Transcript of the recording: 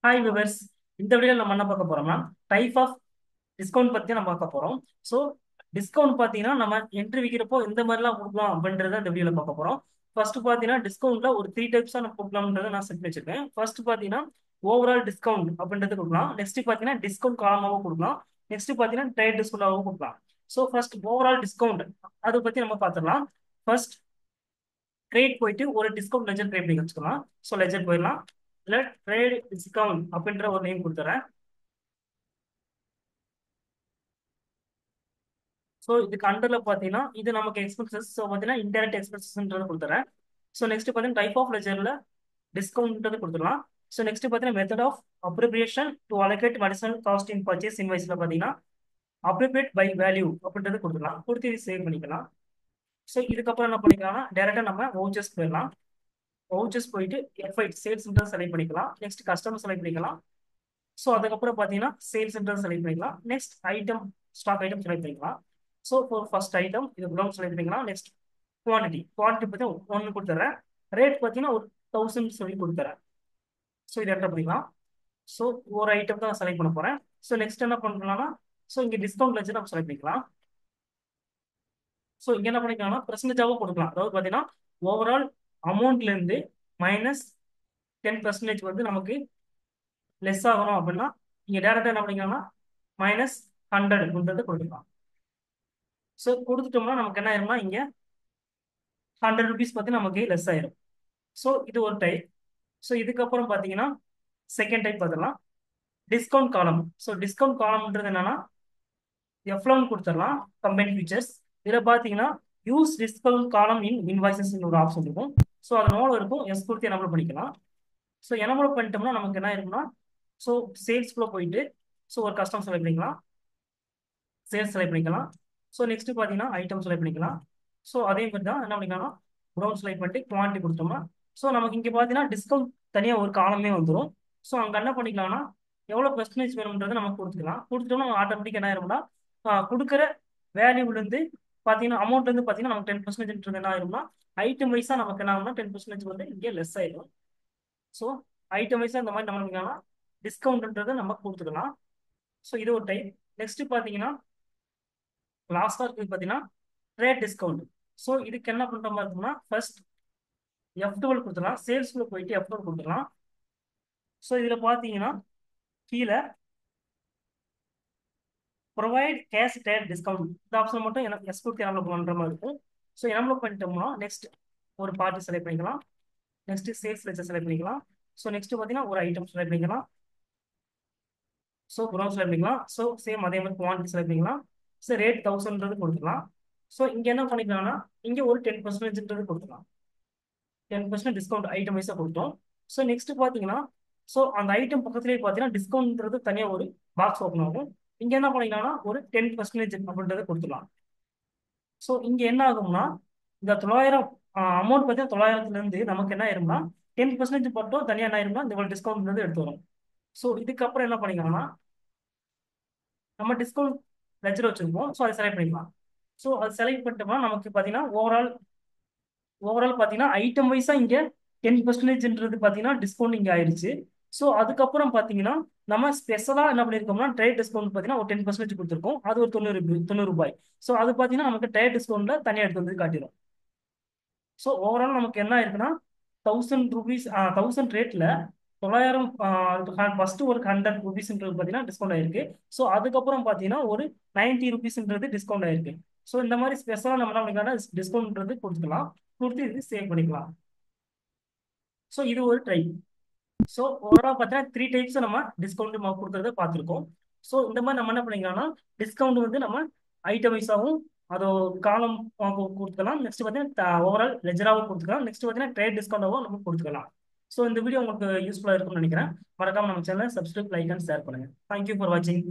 Hi viewers. இந்த வீடியோவில் நம்ம என்ன பார்க்க போறோம்னா டைப் ஆஃப் டிஸ்கவுண்ட் பத்தி நம்ம பார்க்க போறோம். ஸோ டிஸ்கவுண்ட் பார்த்தீங்கன்னா நம்ம என்ட்ரி விற்கிறப்போ எந்த மாதிரிலாம் கொடுக்கலாம் அப்படின்றத இந்த வீடியோவில் பார்க்க போறோம். ஃபர்ஸ்ட் பார்த்தீங்கன்னா டிஸ்கவுண்ட்ல ஒரு த்ரீ டைப்ஸாக நம்ம கொடுக்கலாம்ன்றத நான் செட் வச்சிருக்கேன். ஃபர்ஸ்ட் பார்த்தீங்கன்னா ஓவரால் டிஸ்கவுண்ட் அப்படின்றது கொடுக்கலாம். நெக்ஸ்ட் பார்த்தீங்கன்னா டிஸ்கவுண்ட் காலமாகவும் கொடுக்கலாம். நெக்ஸ்ட் பார்த்தீங்கன்னா ட்ரேட் டிஸ்கவுண்டாகவும் கொடுக்கலாம். ஸோ ஃபர்ஸ்ட் ஓவரால் டிஸ்கவுண்ட் அதை பத்தி நம்ம பார்த்துடலாம். ஃபர்ஸ்ட் ட்ரேட் போயிட்டு ஒரு டிஸ்கவுண்ட் லெஜர் ட்ரேட் பண்ணி வச்சுக்கலாம். ஸோ லெஜர் போயிடலாம். இல்லை ட்ரேட் டிஸ்கவுண்ட் அப்படின்ற ஒரு நேம் கொடுத்துறேன். ஸோ இதுக்கு அண்டர்ல பார்த்தீங்கன்னா இது நமக்கு எக்ஸ்பென்சஸ். ஸோ பார்த்தீங்கன்னா இன்டெரக்ட் எக்ஸ்பென்சஸ்ன்றது கொடுத்துறேன். ஸோ நெக்ஸ்ட் பார்த்தீங்கன்னா டைப் ஆஃப் லெஜர்ல டிஸ்கவுண்ட்ன்றது கொடுத்துடலாம். ஸோ நெக்ஸ்ட் பார்த்தீங்கன்னா method of appropriation to allocate additional cost in purchase இன்வாய்ஸ்ல பார்த்தீங்கன்னா அப்ரிபியேட் பை வேல்யூ அப்படின்றது கொடுத்துடலாம். கொடுத்து இது சேவ் பண்ணிக்கலாம். ஸோ இதுக்கப்புறம் என்ன பண்ணிக்கலாம்னா டேரக்டா நம்ம வவுச்சர்ஸ் போயிடலாம். வவுச்சர்ஸ் போயிட்டு F8 சேல்ஸ் செலக்ட் பண்ணிக்கலாம். நெக்ஸ்ட் கஸ்டமர் செலக்ட் பண்ணிக்கலாம். ஸோ அதுக்கப்புறம் பார்த்தீங்கன்னா சேல்ஸ் செலக்ட் பண்ணிக்கலாம். Next item stock item select பண்ணிக்கலாம். ஸோ ஃபார் ஃபர்ஸ்ட் ஐட்டம் இது ப்ரௌன் செலக்ட் பண்ணிக்கலாம். நெக்ஸ்ட் குவான்டிட்டி பற்றி ஒன்று கொடுத்துட்றேன். ரேட் பார்த்தீங்கன்னா ஒரு 1000 சொல்லி கொடுத்துறேன். ஸோ இதை என்டர் பண்ணிக்கலாம். ஸோ ஒரு ஐட்டம் தான் செலக்ட் பண்ண போகிறேன். ஸோ நெக்ஸ்ட் என்ன பண்ணலாம்னா ஸோ இங்கே டிஸ்கவுண்ட் வச்சு நம்ம செலக்ட் பண்ணிக்கலாம். ஸோ இங்கே என்ன பண்ணிக்கலாம்னா பெர்சன்டேஜாகவும் கொடுக்கலாம். அதாவது பார்த்தீங்கன்னா ஓவரால் அமௌண்ட்லேருந்து -10% வந்து நமக்கு லெஸ் ஆகணும் அப்படின்னா இங்கே டேரக்டாக என்ன பண்ணிக்கலாம்னா -100 கொடுத்துக்கலாம். ஸோ கொடுத்துட்டோம்னா நமக்கு என்ன ஆயிரும்னா இங்கே 100 ருபீஸ் பற்றி நமக்கு லெஸ் ஆயிரும். ஸோ இது ஒரு டைப். ஸோ இதுக்கப்புறம் பார்த்தீங்கன்னா செகண்ட் டைப் பார்த்துடலாம். டிஸ்கவுண்ட் காலம். ஸோ டிஸ்கவுண்ட் காலம்ன்றது என்னன்னா F11 கொடுத்துடலாம். கம்பைன் ஃபீச்சர்ஸ் இதில் பார்த்தீங்கன்னா யூஸ் டிஸ்கவுண்ட் காலம் இன் இன்வாய்சஸ் ஒரு ஆப்ஷன் இருக்கும். ஸோ அது நோவில் இருக்கும். எஸ் கொடுத்து எனபிள் பண்ணிக்கலாம். ஸோ எனபிள் பண்ணிட்டோம்னா நமக்கு என்ன இருக்குன்னா ஸோ சேல்ஸ்குள்ளே போயிட்டு ஸோ ஒரு கஸ்டம் செலக்ட் பண்ணிக்கலாம். சேல்ஸ் செலக்ட் பண்ணிக்கலாம். ஸோ நெக்ஸ்ட் பார்த்தீங்கன்னா ஐட்டம் செலக்ட் பண்ணிக்கலாம். ஸோ அதே மாதிரி தான் என்ன பண்ணிக்கலாம் ப்ரௌன் செலக்ட் பண்ணிட்டு குவான்டிட்டி கொடுத்தோம்னா ஸோ நமக்கு இங்கே பார்த்தீங்கன்னா டிஸ்கவுண்ட் தனியாக ஒரு காலமே வந்துடும். ஸோ அங்கே என்ன பண்ணிக்கலாம்னா எவ்வளோ பெர்சன்டேஜ் வேணும்ன்றதை நமக்கு கொடுத்துக்கலாம். கொடுத்துட்டோம்னா ஆட்டோமேட்டிக் என்ன ஆயிரும்னா கொடுக்குற வேல்யூலேருந்து பார்த்தீங்கன்னா அமௌண்ட்லேருந்து பார்த்தீங்கன்னா நமக்கு 10% என்ன ஆயிரும்னா ஐட்டம் வைஸாக நமக்கு என்ன ஆகும்னா 10% வந்து இங்கே லெஸ் ஆயிடும். ஸோ ஐட்டம் வைஸாக இந்த மாதிரி நம்ம பண்ணிக்கலாம். டிஸ்கவுண்ட்ன்றதை நம்ம கொடுத்துக்கலாம். ஸோ இது ஒரு டைப். நெக்ஸ்ட் பார்த்தீங்கன்னா லாஸ்ட்டாக இருக்குது பார்த்தீங்கன்னா ட்ரேட் டிஸ்கவுண்ட். ஸோ இதுக்கு என்ன பண்ணுற மாதிரி இருக்கும்னா ஃபர்ஸ்ட் F12 கொடுத்துக்கலாம். சேல்ஸ்குள்ள போயிட்டு F12 கொடுத்துக்கலாம். ஸோ இதில் பார்த்தீங்கன்னா கீழே ப்ரொவைட் கேஷ் ட்ரேட் டிஸ்கவுண்ட் இந்த ஆப்ஷன் மட்டும் எனக்கு எஸ் கொடுத்து எனபிள் பண்ணுற மாதிரி இருக்கும். ஸோ எனபிள் பண்ணிட்டோம்னா நெக்ஸ்ட் ஒரு பார்ட்டி செலக்ட் பண்ணிக்கலாம். நெக்ஸ்ட் சேல்ஸ் லெஜர் செலக்ட் பண்ணிக்கலாம். ஸோ நெக்ஸ்ட் பார்த்தீங்கன்னா ஒரு ஐட்டம் செலக்ட் பண்ணிக்கலாம். ஸோ ப்ரௌன் செலக்ட் பண்ணிக்கலாம். ஸோ சேம் அதே மாதிரி குவான்டிட்டி செலக்ட் பண்ணிக்கலாம். ஸோ ரேட் 1000 கொடுத்துக்கலாம். ஸோ இங்கே என்ன பண்ணிக்கலாம்னா இங்கே ஒரு 10% கொடுத்துக்கலாம். 10% டிஸ்கவுண்ட் ஐட்டம் வைஸாக கொடுத்தோம். ஸோ நெக்ஸ்ட் பார்த்தீங்கன்னா ஸோ அந்த ஐட்டம் பக்கத்துலேயே பார்த்தீங்கன்னா டிஸ்கவுண்ட்ன்றது தனியாக ஒரு பாக்ஸ் ஓப்பன் ஆகும். இங்கே என்ன பண்ணிக்கலாம்னா ஒரு 10% அப்படின்றத கொடுத்துக்கலாம். ஸோ இங்கே என்ன ஆகும்னா இந்த 900 அமௌண்ட் பார்த்தீங்கன்னா 900லேருந்து நமக்கு என்ன ஆயிரும்னா 10% மட்டும் தனியாக என்ன ஆயிரும்னா இந்த டிஸ்கவுண்ட்ன்றது எடுத்து வரும். ஸோ இதுக்கப்புறம் என்ன பண்ணிக்கலாம்னா நம்ம டிஸ்கவுண்ட் லெஜர் வச்சிருப்போம். ஸோ அதை செலக்ட் பண்ணிக்கலாம். ஸோ அது செலக்ட் பண்ணிட்டோம்னா நமக்கு பார்த்தீங்கன்னா ஓவரால் பார்த்தீங்கன்னா ஐட்டம் வைஸாக இங்கே 10%ன்றது பார்த்தீங்கன்னா டிஸ்கவுண்ட் இங்கே ஆயிடுச்சு. ஸோ அதுக்கப்புறம் பார்த்தீங்கன்னா நம்ம ஸ்பெஷலாக என்ன பண்ணியிருக்கோம்னா ட்ரேட் டிஸ்கவுண்ட் பார்த்தீங்கன்னா ஒரு 10% கொடுத்துருக்கோம். அது ஒரு 90 ரூபாய். ஸோ அது பார்த்தீங்கன்னா நமக்கு ட்ரேட் டிஸ்கவுண்ட்ல தனியாக எடுத்து வந்து காட்டிடும். ஸோ ஓவரால் நமக்கு என்ன இருக்குன்னா 1000 ருபீஸ் 1000 ரேட்ல 900 ஃபர்ஸ்ட் ஒரு 100 ருபீஸ்ன்றது பார்த்தீங்கன்னா டிஸ்கவுண்ட் ஆயிருக்கு. ஸோ அதுக்கப்புறம் பார்த்தீங்கன்னா ஒரு 90 ருபீஸ்ன்றது டிஸ்கவுண்ட் ஆயிருக்கு. ஸோ இந்த மாதிரி ஸ்பெஷலாக நம்ம என்ன பண்ணிக்கலாம் டிஸ்கவுண்ட்ன்றது கொடுத்துக்கலாம். கொடுத்து இது சேவ் பண்ணிக்கலாம். ஸோ இது ஒரு டைப். ஸோ ஓவரால் பார்த்தீங்கன்னா த்ரீ டைப்ஸ் நம்ம டிஸ்கவுண்ட் நம்ம கொடுக்குறத பார்த்துருக்கோம். ஸோ இந்த மாதிரி நம்ம என்ன பண்ணிக்கலாம்னா டிஸ்கவுண்ட் வந்து நம்ம ஐட்டம் வைஸாகவும் அதோ காலம் கொடுத்துக்கலாம். நெக்ஸ்ட் பார்த்தீங்கன்னா ஓவரால் லெஜராகவும் கொடுத்துக்கலாம். நெக்ஸ்ட் பார்த்தீங்கன்னா ட்ரேட் டிஸ்கவுண்டாகவும் நம்ம கொடுத்துக்கலாம். ஸோ இந்த வீடியோ உங்களுக்கு யூஸ்ஃபுல்லாக இருக்கும்னு நினைக்கிறேன். மறக்காம நம்ம சேனலை சப்ஸ்கிரைப், லைக் அண்ட் ஷேர் பண்ணுங்க. தேங்க்யூ ஃபார் வாட்சிங்.